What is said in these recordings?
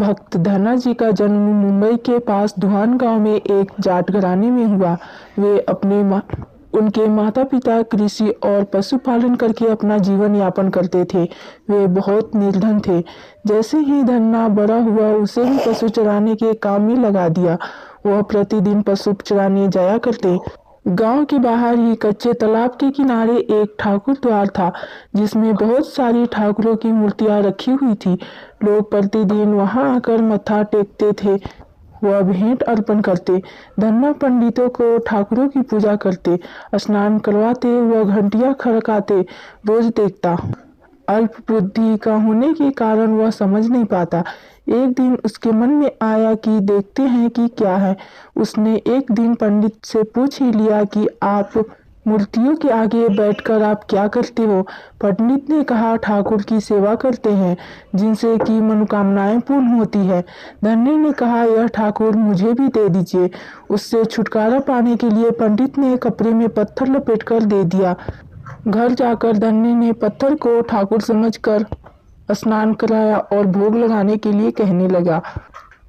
भक्त धन्ना जी का जन्म मुंबई के पास धुआन गांव में एक जाट घराने में हुआ। वे उनके माता पिता कृषि और पशुपालन करके अपना जीवन यापन करते थे। वे बहुत निर्धन थे। जैसे ही धन्ना बड़ा हुआ उसे भी पशु चराने के काम में लगा दिया। वह प्रतिदिन पशु चराने जाया करते। गांव के बाहर ही कच्चे तालाब के किनारे एक ठाकुर द्वार था, जिसमें बहुत सारी ठाकुरों की मूर्तियां रखी हुई थी। लोग प्रतिदिन वहां आकर मत्था टेकते थे, वह भेंट अर्पण करते। धन्ना पंडितों को ठाकुरों की पूजा करते, स्नान करवाते, वह घंटियां खड़काते रोज देखता। अल्प बुद्धि का होने के कारण वह समझ नहीं पाता। एक दिन उसके मन में आया कि देखते हैं कि क्या है। उसने एक दिन पंडित से पूछ ही लिया कि आप मूर्तियों के आगे बैठकर आप क्या करते हो। पंडित ने कहा, ठाकुर की सेवा करते हैं, जिनसे कि मनोकामनाएं पूर्ण होती है। धन्य ने कहा, यह ठाकुर मुझे भी दे दीजिए। उससे छुटकारा पाने के लिए पंडित ने कपड़े में पत्थर लपेटकर दे दिया। घर जाकर धन्य ने पत्थर को ठाकुर समझकर स्नान कराया और भोग लगाने के लिए कहने लगा।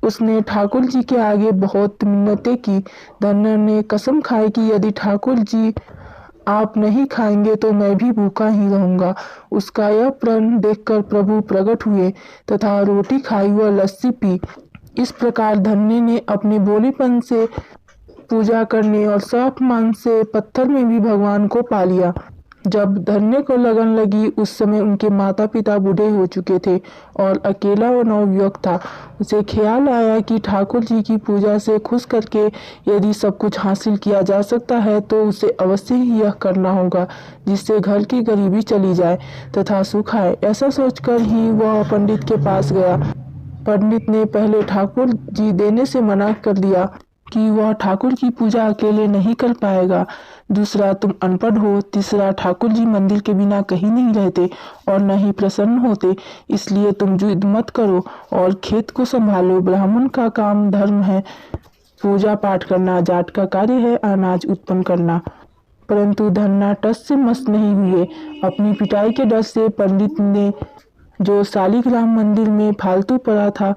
उसने ठाकुर जी के आगे बहुत मिन्नतें की। धन्य ने कसम खाई कि यदि ठाकुर जी आप नहीं खाएंगे तो मैं भी भूखा ही रहूंगा। उसका यह प्रण देखकर प्रभु प्रकट हुए तथा रोटी खाई व लस्सी पी। इस प्रकार धन्य ने अपने भोलेपन से पूजा करने और स्वाभिमान से पत्थर में भी भगवान को पा लिया। जब धन्य को लगन लगी, उस समय उनके माता पिता बूढ़े हो चुके थे और अकेला व नवयुवक था। उसे ख्याल आया कि ठाकुर जी की पूजा से खुश करके यदि सब कुछ हासिल किया जा सकता है तो उसे अवश्य ही यह करना होगा, जिससे घर की गरीबी चली जाए तथा सुख आए। ऐसा सोचकर ही वह पंडित के पास गया। पंडित ने पहले ठाकुर जी देने से मना कर दिया कि वह ठाकुर की पूजा अकेले नहीं कर पाएगा। दूसरा, तुम अनपढ़ हो। तीसरा, ठाकुर जी मंदिर के बिना कहीं नहीं रहते और न ही प्रसन्न होते, इसलिए तुम जिद मत करो और खेत को संभालो। ब्राह्मण का काम धर्म है पूजा पाठ करना, जाट का कार्य है अनाज उत्पन्न करना। परंतु धन्ना टस से मस नहीं हुए। अपनी पिटाई के डर से पंडित ने जो शालिग्राम मंदिर में फालतू पड़ा था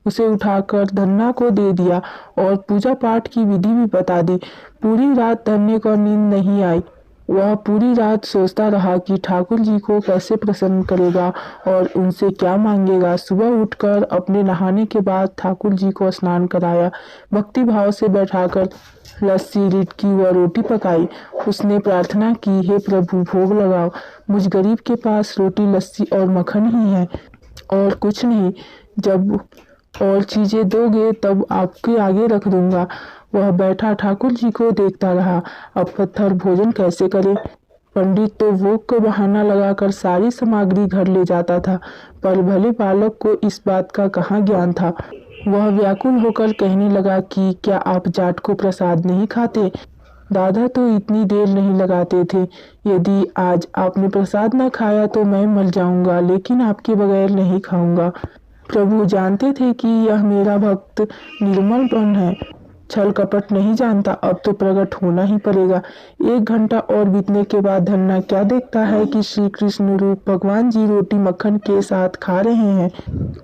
उसे उठाकर धन्ना को दे दिया और पूजा पाठ की विधि भी बता दी। पूरी रात धन्य को नींद नहीं आई। वह पूरी रात सोचता रहा कि ठाकुर जी को कैसे प्रसन्न करेगा और उनसे क्या मांगेगा। सुबह उठकर अपने नहाने के बाद ठाकुर जी को स्नान कराया, भक्ति भाव से बैठाकर लस्सी, रिटकी व रोटी पकाई। उसने प्रार्थना की, हे प्रभु भोग लगाओ, मुझ गरीब के पास रोटी, लस्सी और मक्खन ही है और कुछ नहीं। जब और चीजें दोगे तब आपके आगे रख दूंगा। वह बैठा ठाकुर जी को देखता रहा। अब पत्थर भोजन कैसे करे। पंडित तो भोग को बहाना लगाकर सारी सामग्री घर ले जाता था, पर भले बालक को इस बात का कहाँ ज्ञान था। वह व्याकुल होकर कहने लगा कि क्या आप जाट को प्रसाद नहीं खाते? दादा तो इतनी देर नहीं लगाते थे। यदि आज आपने प्रसाद न खाया तो मैं मर जाऊंगा, लेकिन आपके बगैर नहीं खाऊंगा। प्रभु जानते थे कि यह मेरा भक्त निर्मल मन है, छल कपट नहीं जानता। अब तो प्रकट होना ही पड़ेगा। 1 घंटा और बीतने के बाद धन्ना क्या देखता है कि श्री कृष्ण रूप भगवान जी रोटी मक्खन के साथ खा रहे हैं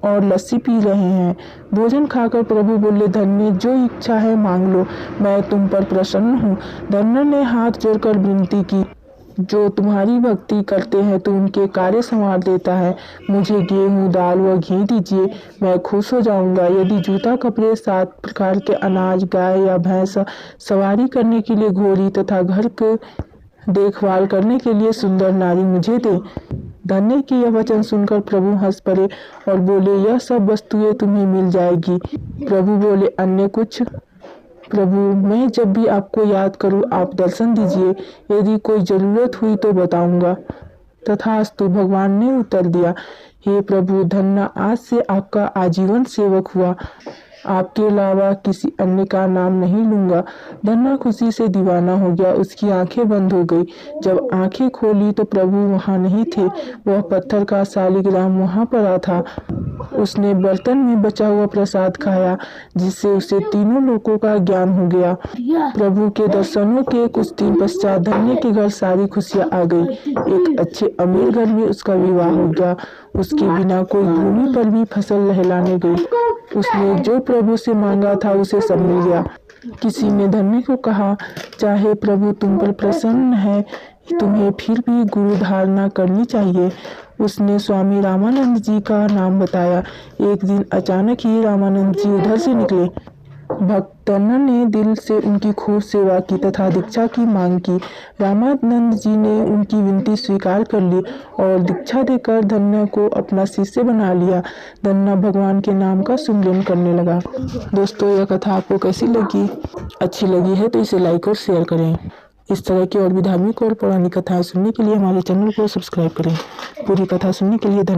और लस्सी पी रहे हैं। भोजन खाकर प्रभु बोले, धन्य जो इच्छा है मांग लो, मैं तुम पर प्रसन्न हूँ। धन्य ने हाथ जोड़कर विनती की, जो तुम्हारी भक्ति करते हैं तो उनके कार्य संवार देता है। मुझे गेहूं, दाल व घी दीजिए, मैं खुश हो जाऊंगा। यदि जूता, कपड़े, 7 प्रकार के अनाज, गाय या भैंस, सवारी करने के लिए घोड़ी तथा घर के देखभाल करने के लिए सुंदर नारी मुझे दे। धन्य के यह वचन सुनकर प्रभु हंस पड़े और बोले, यह सब वस्तुएं तुम्हें मिल जाएगी। प्रभु बोले, अन्य कुछ? प्रभु, मैं जब भी आपको याद करूं आप दर्शन दीजिए, यदि कोई जरूरत हुई तो बताऊंगा। तथास्तु, भगवान ने उत्तर दिया। हे प्रभु, धन्ना आज से आपका आजीवन सेवक हुआ, आपके अलावा किसी अन्य का नाम नहीं लूंगा। धन्ना खुशी से दीवाना हो गया। उसकी आंखें बंद हो गई। जब आंखें खोली तो प्रभु वहां नहीं थे। वह पत्थर का शालिग्राम वहां पड़ा था उसने बर्तन में बचा हुआ प्रसाद खाया, जिससे उसे तीनों लोकों का ज्ञान हो गया। प्रभु के दर्शनों के कुछ दिन पश्चात धन्य के घर सारी खुशियां आ गई। एक अच्छे अमीर घर में उसका विवाह हो गया। उसके बिना कोई भूमि पर भी फसल लहलाने गई। उसने जो प्रभु से मांगा था उसे सब मिल गया। किसी ने धन्य को कहा, चाहे प्रभु तुम पर प्रसन्न है, तुम्हें फिर भी गुरु धारणा करनी चाहिए। उसने स्वामी रामानंद जी का नाम बताया। एक दिन अचानक ही रामानंद जी उधर से निकले। भक्त धन्य ने दिल से उनकी खूब सेवा की तथा दीक्षा की मांग की। रामानंद जी ने उनकी विनती स्वीकार कर ली और दीक्षा देकर धन्य को अपना शिष्य बना लिया। धन्य भगवान के नाम का सुमिरन करने लगा। दोस्तों, यह कथा आपको कैसी लगी? अच्छी लगी है तो इसे लाइक और शेयर करें। इस तरह की और भी धार्मिक और पौराणिक कथाएं सुनने के लिए हमारे चैनल को सब्सक्राइब करें। पूरी कथा सुनने के लिए धन्यवाद।